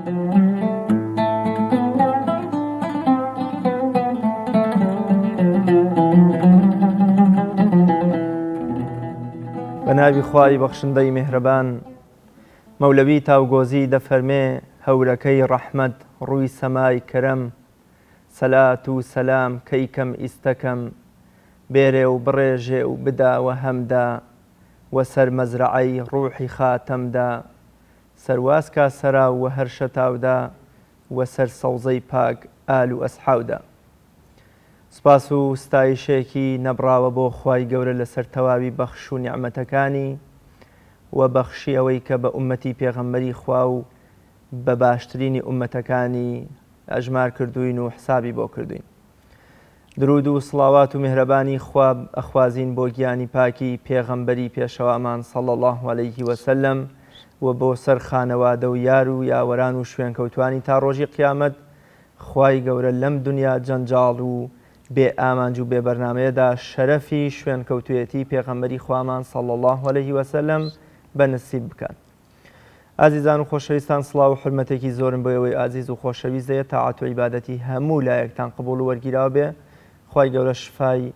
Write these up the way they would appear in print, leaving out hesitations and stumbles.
بەناوی خوای بەخشندەی میهرەبان مەولەوی تاوگۆزی دەفەرمێ هەورەکەی ڕەحمەت ڕووی سەمای کەرەم سەلات و سەلام کەیکەم ئیستەکەم بێرێ و بڕێژێ و بداوە هەمدا وەسەر مەزرعەی ڕوحی خاتەمدا سەرواسکا سەرا و هەر شەتاودا وەسەر سەوزەی پاک ئال و ئەسحاودا. سپاس و ستایشێکی نەبراوە بۆ خوای گەورە لەسەر تەواوی بەخش و نیعمەتەکانی و بەخشی ئەوەی کە بە ئومەتی پێغەمبەری خوا و بە باشترینی ئومەتەکانی ئەژمار کردوین و حسابی بۆ کردوین. درود و سڵاوات و میهرەبانی خوا ئەخوازین بۆ گیانی پاکی پێغەمبەری پێشەوامان صلی الله علیه وسلم و بۆ سەر خانەوادە و یار و یاوەران و شوێنکەوتوانی تا ڕۆژی قیامەت. خوای گەورە لەم دنیا جەنجاڵ و بێ ئامانج و بێ بەرنامەیەدا شەرەفی شوێنکەوتوێتی پێغەمبەری خوامان صلی الله علیه وسلم بەنسیب بکات. ئازیزان و خۆشەویستان، سڵاو و حورمەتێکی زۆرم بۆ ئەوەی ئازیز و خۆشەویست دەیە تاعات و عیبادەتی هەموو لایەکتان قبوڵ و وەرگیراوە بێ. خوای گەورە شفای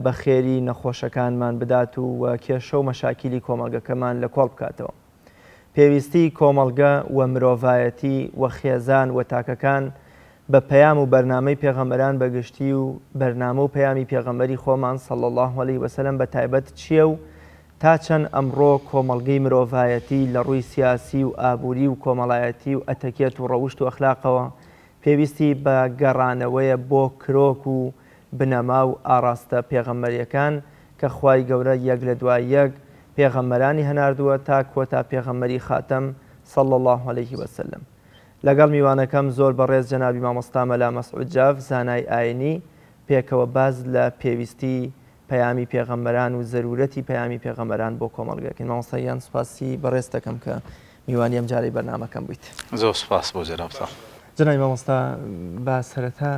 بەخێری نەخۆشەکانمان بدات و کێشە و مەشاکیلی کۆمەڵگەکەمان لە کۆڵ بکاتەوە. پێویستی کۆمەڵگە و مرۆڤایەتی و خێزان و تاکەکان بە پەیام و بەرنامەی پێغەمبەران بەگشتی و بەرنامە و پەیامی پێغەمبەری خۆمان صلی الله علیه وسلم بە تایبەت چییە و تا چەند ئەمڕۆ کۆمەڵگەی مرۆڤایەتی لە ڕووی سیاسی و ئابووری و کۆمەڵایەتی و ئەتەکێت و ڕەوشت و ئەخلاقەوە پێویستی بە گەڕانەوەیە بۆ کرۆک و بنەما و ئاڕاستە پێغەمبەریەکان کە خوای گەورە یەک لە دوای یەک پێغەمبەرانی هەناردووە تا کۆتا پێغەمبەری خاتەم صلی الله علیه وسلم. لەگەڵ میوانەکەم زۆر بەڕێز جەنابی مامۆستا مەلا مەسعود جاف زانای ئاینی پێکەوە باز لە پێویستی پەیامی پێغەمبەران و زەرورەتی پەیامی پێغەمبەران بۆ کۆمەڵگەکەین. مامۆستایان سوپاسی بەڕێز دەکەم کە میوانی ئەم جارەی بەرنامەکەم بوویت. زۆر سوپاس بۆ جەنابتان. جەنابی مامۆستا با سەرەتا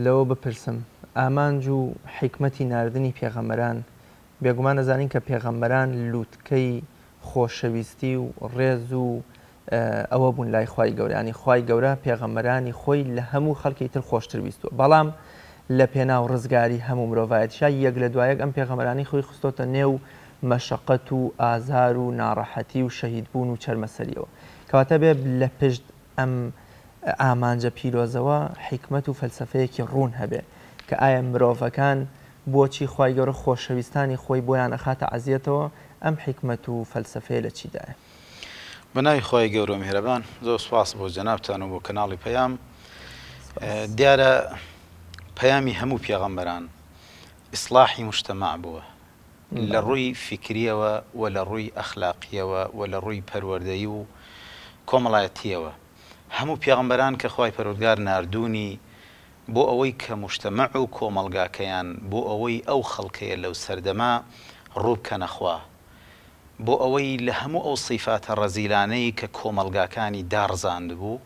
لەوە بپرسم ئامانج و حیکمەتی ناردنی پێغەمبەران بێگومان دەزانین کە پێغەمبەران لووتکەی خۆشەویستی و ڕێز و ئەوە بوون لای خوای گەورە، ینی خوای گەورە پێغەمبەرانی خۆی لە هەموو خەڵکی تر خۆشتر بیستووە، بەڵام لە پێناو ڕزگاری هەموو مرۆڤایەتیشا یەک لە دوایەک ئەم پێغەمبەرانی خۆی خستۆتە نێو مەشەقەت و ئازار و ناڕەحەتی و شەهیدبوون و چەرمەسەریەوە. کەواتە بێ لە پشت ئەم ئامانجە پیرۆزەوە حیکمەت و فەلسەفەیەکی ڕوون هەبێ کە ئایا مرۆڤەکان بۆچی خوای گەورە خۆشەویستانی خۆی بۆیان ئەخاتە عەزیەتەوە، ئەم حیکمەت و فەلسەفەیە لە چیدایە؟ بەناوی خۆی گەورە میهرەبان، زۆر سوپاس بۆ جەنابتان و بۆ کەناڵی پەیام. دیارە پەیامی هەموو پێغەمبەران ئیسلاحی مجتەماع بووە، لە ڕووی فیکریەوە و لە ڕووی ئەخلاقیەوە و لە ڕووی پەروەردەیی و کۆمەڵایەتیەوە. هەموو پێغەمبەران کە خوای پەروەردگار ناردوونی بۆ ئەوەی کە مجتەمەع و کۆمەڵگاکەیان بۆ ئەوەی ئەو خەڵکەیە لەو سەردەما ڕووبکەنە خوا، بۆ ئەوەی لە هەموو ئەو سیفاتە ڕەزیلانەی کە کۆمەڵگاکانی داڕزاند بوو،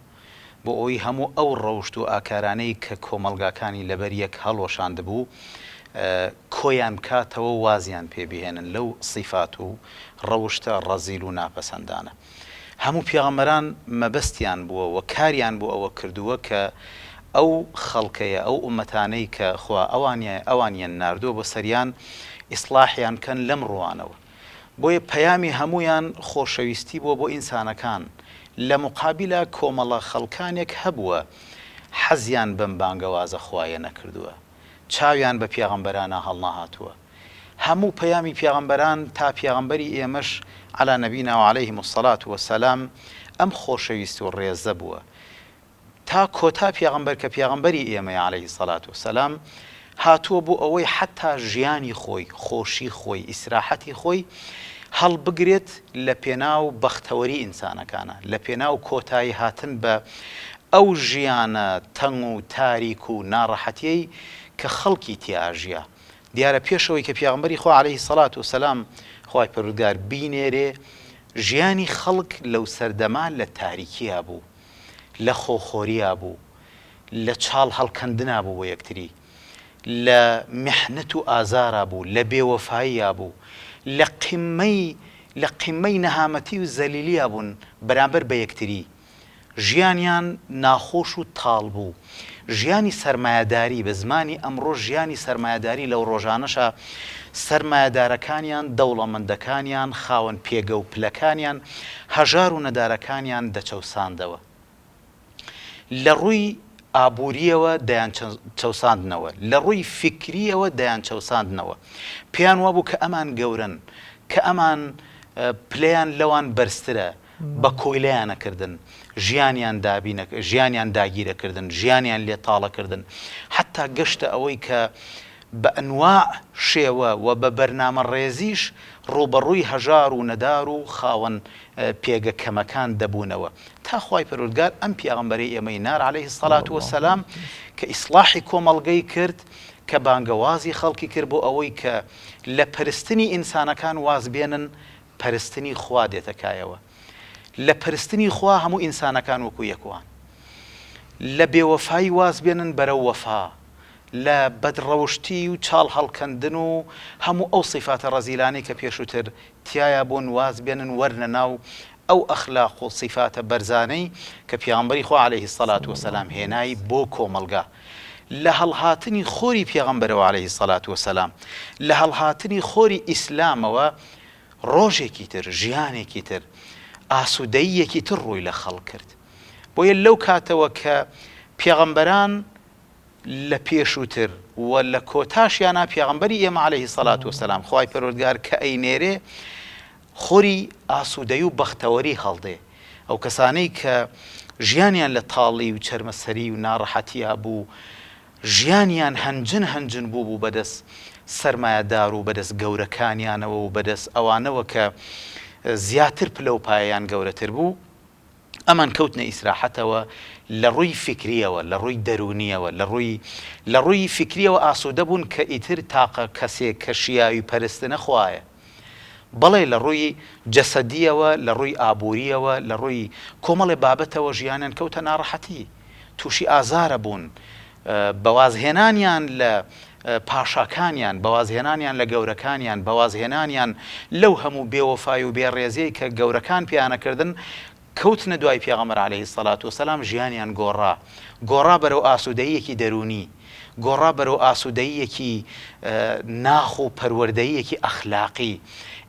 بۆ ئەوەی هەموو ئەو ڕەوشت و ئاکارانەی کە کۆمەڵگاکانی لەبەر یەک هەڵۆشاند بوو کۆیان بکاتەوە وازیان پێبهێنن لەو سیفات و ڕەوشتە ڕەزیل و ناپەسەندانە. هەموو پێغەمبەران مەبەستیان بووە و کاریان بۆ ئەوە کردووە کە ئەو خەڵکەیە ئەو ئومەتانەی کە خوا ئەوانیان ناردووە بۆ سەریان ئیسلاحیان کەن لەم ڕوانەوە. بۆیە پەیامی هەمویان خۆشەویستی بووە بۆ ئینسانەکان، لە مقابلە کۆمەڵە خەڵکانێک هەبووە حەزیان بەم بانگەوازە خوایە نەکردووە، چاویان بە پێغەمبەرانە هەڵنەهاتووە. هەموو پەیامی پێغەمبەران تا پێغەمبەری ئێمەش عەلا نەبینا و عەلەیهیم السەڵات وەسەلام ئەم خۆشەویستی و ڕێزە بووە تا کۆتا پێغەمبەر کە پێغەمبەری ئێمەیە عەلەیهی سەڵات وەسەلام هاتووە بۆ ئەوەی حتا ژیانی خۆی، خۆشی خۆی، ئیسراحەتی خۆی هەڵبگرێت لە پێناو بەختەوەری ئینسانەکانە، لە پێناو کۆتایی هاتن بە ئەو ژیانە تەنگ و تاریک و ناڕەحەتیەی کە خەڵکی تیاژیە. دیارە پێشەوەی کە پێغەمبەری خوا عەلەیهی سەڵات وسەلام خوای پەروەردگار بینێرێ ژیانی خەڵک لەو سەردەما لە تاریکیە بوو، لە خۆخۆریە بوو، لە چاڵ هەڵکەندنا بوو بۆ یەکتری، لە میحنەت و ئازارە بوو، لە بێوەفاییە بوو، لە قیمەی نەهامەتی و زەلیلیە بوون بەرامبەر بە یەکتری. ژیانیان ناخۆش و تاڵ بوو ژیانی سەرمایەداری بە زمانی ئەمڕۆ ژیانی سەرمایەداری لەو ڕۆژانەشە سەرمایەدارەکانیان دەوڵەمەندەکانیان خاوەن پێگە و پلەکانیان هەژار و نەدارەکانیان دەچەوساندەوە لە ڕووی ئابوووریەوە دەیان چەوساندنەوە لە ڕووی فکریەوە دەیان چەوساندنەوە پێیان وابوو کە ئەمان گەورن کە ئەمان پلەیان لەوان بەرزترە بە کۆیلەیانەکردن ژیانیان داگیرەکردن ژیانیان لێتاڵەکردن حتا گەشتە ئەوەی کە بە ئەنواع شێوە و بە بەرنامە ڕێزیش ڕوبەڕووی هەژار و نەدار و خاوەن پێگە کەمەکان دەبوونەوە تا خوای پەروەردگار ئەم پیاغەمبەرەی ئێمەی نار عەلەیهی السەڵات وەسەلام کە ئیسلاحی کۆمەڵگەی کرد کە بانگەوازی خەڵکی کرد بۆ ئەوەی کە لە پەرستنی ئینسانەکان واز بێنن پەرستنی خوا دێتەکایەوە لە پەرستنی خوا هەموو ئینسانەکان وەکو یەکوان لە بێوەفایی واز بێنن بەرەو وەفا لە بەدڕەوشتی و چاڵ هەڵکەندن و هەموو ئەو سیفاتە ڕەزیلانەی کە پێشووتر تایە بۆن واز بێنن وەرنە ناو ئەو ئەخلاق و سیفاتە بەرزانەی کە پیامبەری خوا عەلەیهی السەڵات وەسەلام هێنایی بۆ کۆمەڵگا لە هەڵهاتنی خۆری پێغەمبەرەوە عەلەیهی السەڵات وەسەلام لە هەڵهاتنی خۆری ئیسلامەوە ڕۆژێکی تر ژیانێکی تر ئاسوودەییەکی تر ڕووی لە خەڵک کرد بۆیە لەو کاتەوە کە پێغەمبەران لە پێشووتر و لە کۆتاشیانە پێغەمبەری ئێمە عەلەیهی السەڵات وەسەلام خوای پەروەردگار کە ئەینێرێ خۆری ئاسوودەیی و بەختەوەری هەڵدێ ئەو کەسانەی کە ژیانیان لە تاڵی و چەرمەسەری و ناڕەحەتیە بوو ژیانیان هەنجن بوو بەدەست سەرمایەدار و بەدەست گەورەکانیانەوە و بەدەست ئەوانەوە کە زیاتر پلە و پایەیان گەورەتر بوو ئەمان کەوتنە ئیسراحەتەوە لە ڕووی فکریەوە لە ڕووی دەرونیەوە لە ڕووی فکریەوە ئاسوودە بوون کە ئیتر تاقە کەسێک کە شیاوی پەرستنە خوایە بەڵێ لە ڕووی جەسەدیەوە لە ڕووی ئابووریەوە لە ڕووی کۆمەڵێ بابەتەوە ژیانیان کەوتە ناڕەحەتی تووشی ئازارە بوون بەوازهێنانیان لە پاشاکانیان بەوازهێنانیان لە گەورەکانیان بەوازهێنانیان لەو هەموو بێوەفای و بێڕێزەی کە گەورەکان پیانەکردن کەوتنە دوای پێغەمبەر عەلەیهی السەڵات وەسەلام ژیانیان گۆڕا بەرەو ئاسوودەییەکی دەرونی گۆڕا بەرەو ئاسوودەییەکی ناخ و پەروەردەییەکی ئەخلاقی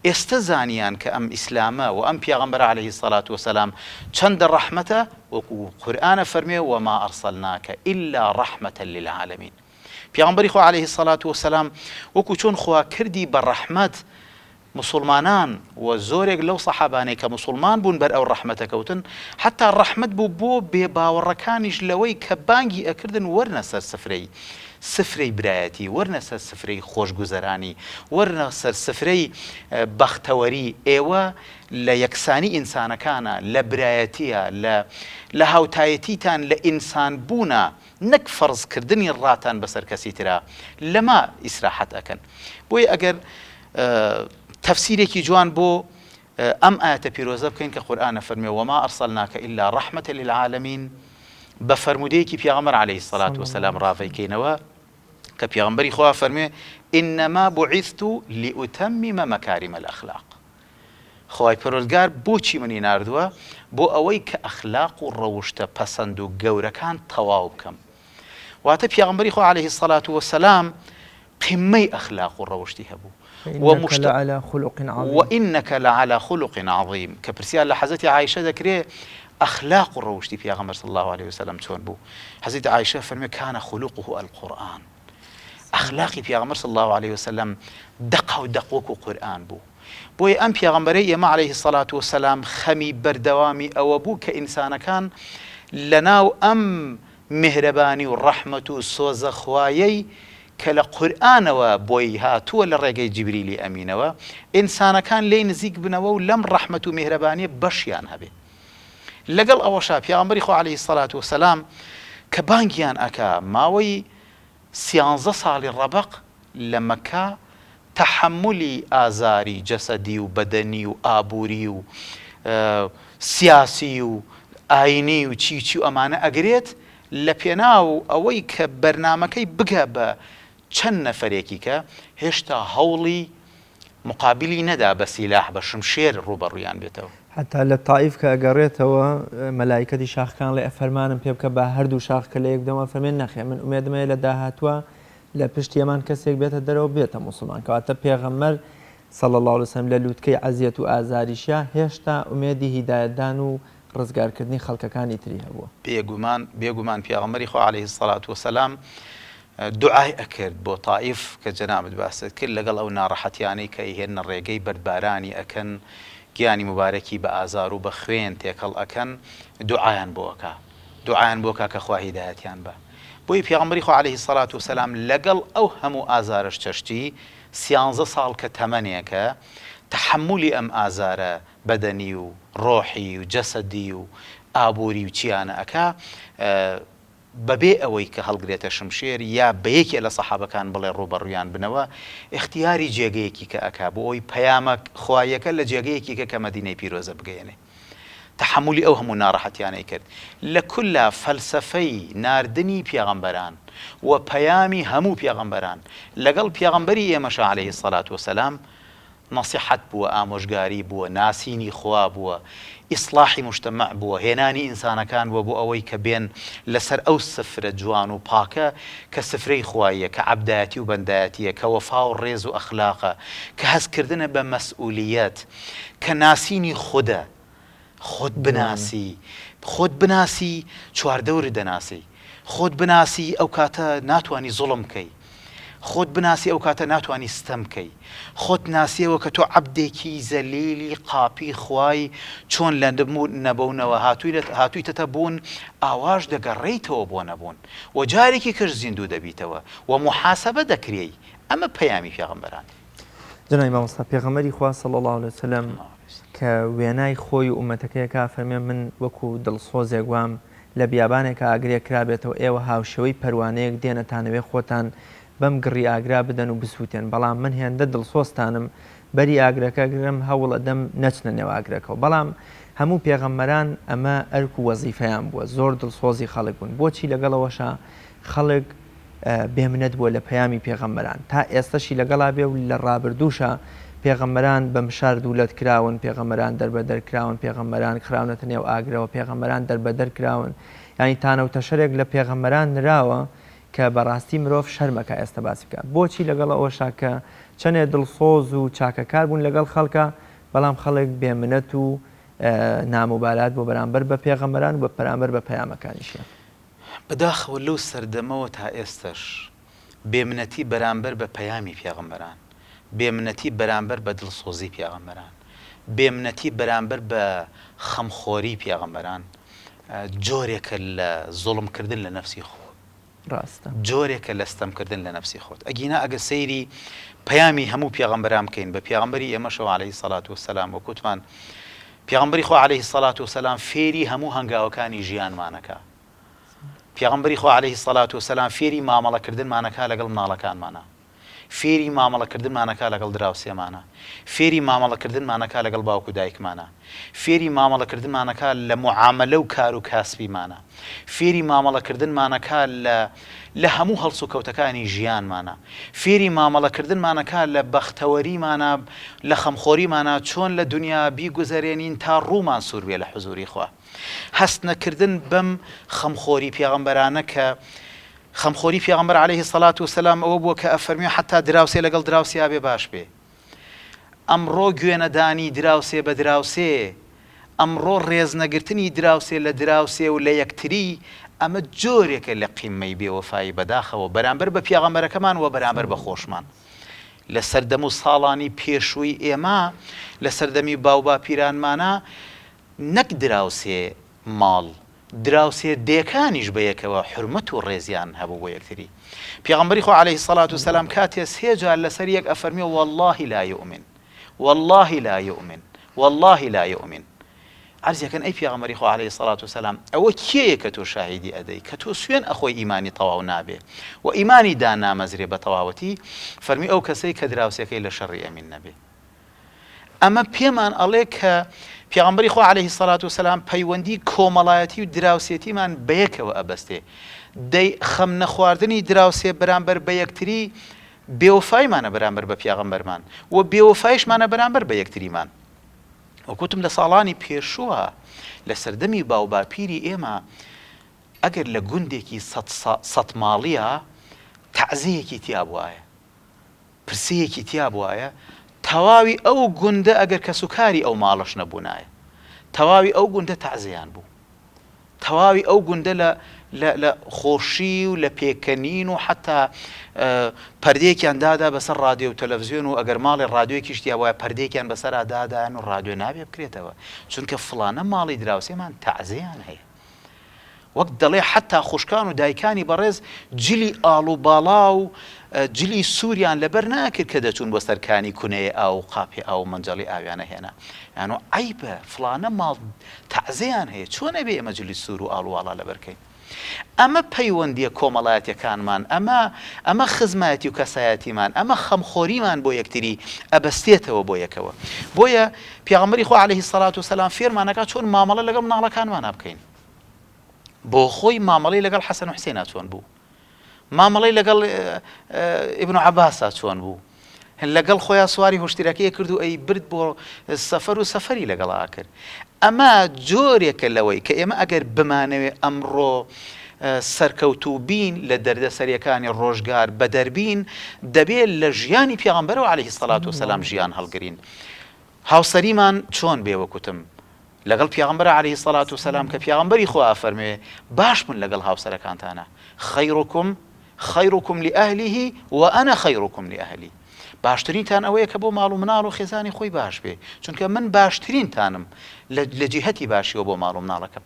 ئێستا زانیان کە ئەم ئیسلامە و ئەم پێغەمبەر عەلەیهی السەڵات وەسەلام چەندە ڕەحمەتە وەکو قورئانە فەرمێ وەما ئەرسەلناکە ئیلا ڕەحمەتەن للعالەمین پێغەمبەری خوا عەلەیهی السەڵات وەسەلام وەکو چۆن خوا کردی بە ڕەحمەت مسلمانان و زۆرێک لەو سەحابانەی کە مسلمان بوون بەر ئەو ڕەحمەتە کەوتن حتا ڕەحمەت بوو بۆ بێباوەڕەکانیش لەوەی کە بانگی ئەکردن وەرنە سەر سفرەی برایەتی وەرنە سەر سفرەی خۆشگوزەرانی وەرنە سەر سفرەی بەختەوەری ئێوە لە یەکسانی ئینسانەکانە لە برایەتیە لە هاوتایەتیتان لە ئینسان بوونە نەک فەرزکردنی ڕاتان بەسەر کەسی ترە لەما ئیسراحەت ئەکەن بۆیە ئەگەر تەفسیرێکی جوان بۆ ئەم ئاەتە پیرۆزە بکەین کە قورئانە فەرمێ وەما ئەرسەلناکە ئیلا ڕەحمەتەن للعالەمین بە فەرمودەیەکی پێغەمبەر عەلەیهی السەڵات وەسەلام ڕاوەیکەینەوە کە پێغەمبەری خوا فەرمێ ئینەما بوعیثت لئوتەممە مەکاریم الئەخلاق خوای پەروەردگار بۆچی منی ناردووە بۆ ئەوەی کە ئەخلاق و ڕەوشتە پەسەند و گەورەکان تەواو بکەم واتە پێغەمبەری خوا عەلەیهی السەڵات وەسەلام قمەی ئەخلاق و ڕەوشتی هەبوو وإنك لعلى خلق عظيم كبرسيال لحظة عائشة ذكري أخلاق الروشتي في غمر صلى الله عليه وسلم تون بو حضرت عائشة فرمي كان خلقه القرآن أخلاقي في غمر صلى الله عليه وسلم دقوك قرآن بو بوي أم في غمرية ما عليه الصلاة والسلام خمي بردوامي أو بو كإنسان كان لناو أم مهرباني والرحمة والصوز خوايي کە لە قورئانەوە بۆی هاتووە لە ڕێگەی جیبریلی ئەمینەوە ئینسانەکان لێی نزیک بنەوە و لەم ڕەحمەت و میهرەبانیە بەشیان هەبێ لەگەڵ ئەوەشا پێغەمبەری خوا عەلەیهی السەڵات وەسەلام کە بانگیان ئەکا ماوەی 13 ساڵی ڕەبەق لە مەکە تەحەمولی ئازاری جەسەدی و بەدەنی و ئابووری و سیاسی و ئاینی و چی و ئەمانە ئەگرێت لە پێناو ئەوەی کە بەرنامەکەی بگە بە چەند نەفەرێکی کە هێشتا هەوڵی مقابلی نەدا بە سیلاح بە شمشێر ڕوبەڕوویان بێتەوە حتا لە تائیف کە ئەگەڕێتەوە مەلایکەتی شاخەکان لێ ئەفەرمانم پێ بکە بە هەردوو شاخکە لە یەک دەمە فەرمێن نەخێ من ئومێدمەیە لە داهاتوە لە پشتی ئەمان کەسێک بێتە دەرەوە بێتە موسڵمان کەواتە پێغەمبەر صلی الله علیه وسلم لە لووتکەی عەزیەت و ئازاریشە هێشتا ئومێدی هیدایەتدان و ڕزگارکردنی خەڵکەکانی تری هەبووە. بێگومان پێغەمبەری خوا عەلەیهی السەڵات وەسەلام دوعای ئەکرد بۆ تائیف کە جەنابەت باست کرد لەگەڵ ئەو ناڕەحەتیانەی کە هێنە ڕێگەی بەربارانی ئەکەن گیانی مبارەکی بە ئازار و بە خوێن تێکەڵ ئەکەن دوعایان بۆکە کە خوا هیدایەتیان بە. بۆی پێغەمبەری خوا عەلەیهی السەڵات وەسەلام لەگەڵ ئەو هەموو ئازارش چەشتی 13 ساڵ کە تەمەنێکە تەحەمولی ئەم ئازارە بەدەنی و ڕۆحی و جەسەدی و ئابووری و چیانە ئەکا بەبێ ئەوەی کە هەڵگرێتە شمشێر یا بە یەکێ لە سەحابەکان بڵێ ڕوبەڕوویان بنەوە اختیاری جێگەیەکی کە ئەکا بۆ ئەوی پەیامە خوایەکە لە جێگەیەکی کە مەدینەی پیرۆزە بگەێنێ تحملی ئەو هەموو ناڕەحەتیانەی کرد لە کولا فەلسەفەی ناردنی پێغەمبەران و پەیامی هەموو پێغەمبەران لەگەڵ پێغەمبەری ئێمەش عەلەیهی السەڵات وەسەلام نەسیحەت بووە ئامۆژگاری بووە ناسینی خوا بووە ئیسلاحی مجتەمع بووە هێنانی ئینسانەکان بووە بۆ ئەوەی کە بێن لەسەر ئەو سفرە جوان و پاکە کە سفرەی خوایە کە عەبدایەتی و بەندایەتیە کە وەفا و ڕێز و ئەخلاقە کە هەستکردنە بە مەسئولیەت کە ناسینی خودە خۆت بناسی چواردەوری دەناسی خۆت بناسی ئەو کاتە ناتوانی زوڵم بکەی خۆت بناسی ئەو کاتە ناتوانی ستەم بکەی خۆت ناسیەوە کە تۆ عەبدێکی زەلیلی قاپی خوای چۆن لە نەبوونەوە هاتوویتەتە بوون ئاواش دەگەڕێیتەوە بۆ نەبوون و جارێکی کەش زیندوو دەبیتەوە و محاسەبە دەکرێی ئەمە پەیامی پێغەمبەران. جناب مامۆستا پێغەمبەری خوا صلی الله علیه وسلم کە وێنای خۆی و ئومەتەکەیەکە فەرمێ من وەکو دڵسۆزێک وام لە بیابانێکە ئاگرێک کرابێتەوە ئێوە هاوشەوەی پەروانەیەک دێنەتانەوێ خۆتان بەم گڕی ئاگرا بدەن و بسووتێن بەڵام من هێندە دڵسۆستانم بەری ئاگرەکە گرم هەوڵ ئەدەم نەچنە نێو ئاگرەکەەوە بەڵام هەموو پێغەمبەران ئەمە ئەرک و وەزیفەیان بووە زۆر دڵسۆزی خەڵک بوون بۆچی لەگەڵەوەشە خەڵک بێمنەت بووە لە پەیامی پێغەمبەران تا ئێستاشی لەگەڵا بێ و لە ڕابردووشە پێغەمبەران بە مشار دوولەت کراون پێغەمبەران دەربەدەر کراون پێغەمبەران خراونەتە نێو ئاگرەوە پێغەمبەران دەربەدەر کراون یعنی تانەوتە شەرێک لە پێغەمبەران نراوە کە بەڕاستی مرۆڤ شەرمەکە ئێستا باسی بکات بۆچی لەگەڵ ئەوەشا کە چەندێ دڵسۆز و چاکەکار بوون لەگەڵ خەڵکە بەڵام خەڵک بێمنەت و ناموبالات بۆ بەرامبەر بە پێغەمبەران و بە بەرامبەر بە پەیامەکانیشیان بەداخەوە لەو سەردەمەوە تا ئێستش بێمنەتی بەرامبەر بە پەیامی پێغەمبەران بێمنەتی بەرامبەر بە دڵسۆزی پێغەمبەران بێمنەتی بەرامبەر بە خەمخۆری پێغەمبەران جۆرێکە لە زوڵمکردن لە نەفسی خۆ ڕاستە جۆرێکە لە ستەمکردن لە نەفسی خۆت ئەگینا ئەگە سەیری پەیامی هەموو پێغەمبەران بکەین بە پێغەمبەری ئێمەشەوە عەلەیهی السەڵات وەسەلام وەکوتمان پێغەمبەری خوا عەلەیهی السەڵات وەسەلام فێری هەموو هەنگاوەکانی ژیانمانەکە پێغەمبەری خوا عەلەیهی السەڵات وەسەلام فێری مامەڵەکردنمانەکە لەگەڵ ماڵەکانمانە فێری مامەڵەکردنمانەکە لەگەڵ دراوسێمانە فێری مامەڵەکردنمانەکە لەگەڵ باوکو دایکمانە فێری مامەڵەکردنمانەکە لە موعامەلە و کار و کاسبیمانە فێری مامەڵەکردنمانەکە لە هەموو هەڵس و کەوتەکانی ژیانمانە فێری مامەڵەکردنمانەکە لە بەختەوەریمانە لە خەمخۆریمانە چۆن لە دنیا بیگوزەرێنین تا ڕوومان سوور بێ لە حوزوری خوا هەست نەکردن بەم خەمخۆری پێغەمبەرانە کە خەمخۆری پێغەمبەر عەلەیهی السەڵات وەسەلام ئەوە بووە کە ئەفەرمێ حتا دراوسێ لەگەڵ دراوسیا بێ باش بێ ئەمڕۆ گوێنەدانی دراوسێ بە دراوسێ ئەمڕۆ ڕێزنەگرتنی دراوسێ لە دراوسێ و لە یەکتری ئەمە جۆرێکە لە قیممەی بێوەفایی بەداخەوە بەرامبەر بە پێغەمبەرەکەمان و بەرامبەر بە خۆشمان لە سەردەم و ساڵانی پێشووی ئێمە لە سەردەمی باوباپیرانمانە نەک دراوسێ ماڵ دراوسێ دێکانیش بەیەکەوە حرمەت و ڕێزیان هەبوو بۆ یەکتری پێغەمبەری خوا عەلەیهی السەڵات وەسەلام کاتێ سێجار لەسەر یەک ئەفەرمێ والله لا يؤمن والله لا يؤمن والله لا يؤمن عرضیەکەن ئەی پێغەمبەری خوا عەلەیهی السەڵات وەسەلام ئەوە کێیە کە تۆ شاهیدی ئەدەی کە تۆ سوێن ئەخۆی ئیمانی تەواو نابێ و ئیمانی دانامەزرێ بە تەواوەتی فەرمی ئەو کەسەی کە دراوسەکەی لە شەڕی ئەمین نەبێ ئەمە پێمان ئەڵێ کە پێغەمبەری خوا عەلەیهی السەڵات وەسەلام پەیوەندی کۆمەڵایەتی و دراوسێتیمان بەیەکەوە ئەبەستێ دەی خەم نەخواردنی دراوسێ بەرامبەر بە یەکتری بێوەفایمانە بەرامبەر بە پێغەمبەرمان و بێوەفایشمانە بەرامبەر بە یەکتریمان وەکوتم لە ساڵانی پێشووە لە سەردەمی باوباپیری ئێمە ئەگەر لە گوندێکی سەد ماڵیە تەعزیەکی تیا بوایە پرسەیەکی تیا بوایە تەواوی ئەو گوندە ئەگەر کە سوکاری ئەو ماڵەش نەبوونایە تەواوی ئەو گوندە تەعزیان بوو تەواوی ئەو گوندە لە خۆشی و لە پێکەنین و حتا پەردەیەکیان دادا بەسەر رادیۆ و تەلەڤیزیۆن و ئەگەر ماڵی رادیۆیەکی شتیا وایە پەردەیەکیان بەسەرا دادایان و رادیۆ نابێ بکرێتەوە چونکە فڵانە ماڵی دراوسێمان تەعزیەیان هەیە وەک دەڵێ حتا خوشکان و دایکانی بەڕێز جلی ئاڵ و باڵا و جلی سووریان لەبەر ناکرد کە دەچوون بۆ سەرکانی کونەیە ئاو قاپی ئاو منجەڵی ئاویانە هێنا یانۆ عیبە فڵانە ماڵ تەعزیەیان هەیە چۆنە بێ ئێمە جلی سوور و ئاڵ و واڵا لەبەرکەین ئەمە پەیوەندیە کۆمەڵایەتیەکانمان ئەمە خزمەتی و کەسایەتیمان ئەمە خەمخۆریمان بۆ یەکتری ئەبەستێتەوە بۆ یەکەوە بۆیە پیغەمبەری خوا عەلەیهی سەڵات وسەلام فێرمانەکات چۆن مامەڵە لەگەڵ منداڵەکانمانە بکەین بۆ خۆی مامەڵەی لەگەڵ حەسەن و حوسێنا چۆن بوو مامەڵەی لەگەڵ ئیبن عەباسا چۆن بوو لەگەڵ خۆیان سواری هۆشتیرەکەی کرد و ئەی برد بۆ سەفەر و سەفەری لەگەڵا کرد ئەمە جۆرێکە لەوەی کە ئێمە ئەگەر بمانەوێ ئەمڕۆ سەرکەوتوو بین لە دەردەسەریەکانی ڕۆژگار بە دەربین دەبێت لە ژیانی پێغەمبەرەوە عەلەیهی سەڵات وسەلام ژیان هەڵگرین هاوسەریمان چۆن بێ وەکوتم لەگەڵ پێغەمبەر عەلەیهی سەڵات وسەلام کە پێغەمبەری خوا فەرموێ باش بن لەگەڵ هاوسەرەکانتانە خەیڕوکم لئەهلیه وأنا خەیڕوکم لئەهلی باشترینتان ئەوەیە کە بۆ ماڵ و مناڵ و خێزانی خۆی باش بێ چونکە من باشترینتانم لە جیهەتی باشیەوە بۆ ماڵ و مناڵەکەم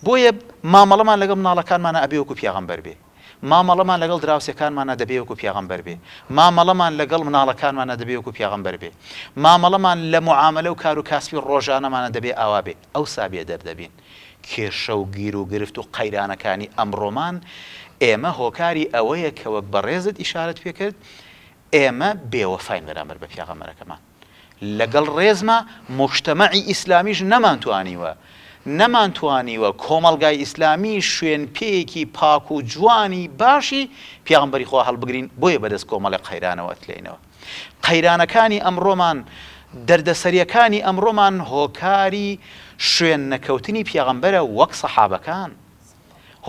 بۆیە مامەڵەمان لەگەڵ مناڵەکانمانە ئەبێ وەکو پێغەمبەر بێ مامەڵەمان لەگەڵ دراوسێکانمانە دەبێ وەکو پێغەمبەر بێ مامەڵەمان لەگەڵ مناڵەکانمانە دەبێ وەکو پێغەمبەر بێ مامەڵەمان لە معاملە و کار و کاسبی ڕۆژانەمانە دەبێ ئاوا بێ ئەوسا بێدەردەبین کێشە و گیر و گرفت و قەیرانەکانی ئەمڕۆمان ئێمە هۆکاری ئەوەیە کەوە بەڕێزت ئیشارەت پێ کرد ئێمە بێوەفاین بەرامبەر بە پێغەمبەرەکەمان لەگەڵ ڕێزمە موجتەمەعی ئیسلامیش نەمانتوانیوە کۆمەڵگای ئیسلامی شوێن پێیەکی پاک و جوانی باشی پێغەمبەری خوا هەڵبگرین بۆیە بەدەست کۆمەڵی قەیرانەوە ئەتلێنەوە قەیرانەکانی ئەمڕۆمان دەردەسەریەکانی ئەمڕۆمان هۆکاری شوێن نەکەوتنی پێغەمبەرە وەک سەحابەکان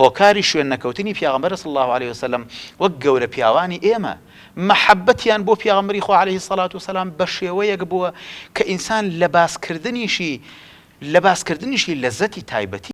هۆکاری شوێن نەکەوتنی پێغەمبەر صلی الله عليه وسلم وەک گەورە پیاوانی ئێمە محەبەتیان بۆ پێغەمبەری خوا عەلەیهی سەڵات وسەلام بە شێوەیەک بووە کە ئینسان لە باسکردنیشی لەذەتی تایبەتی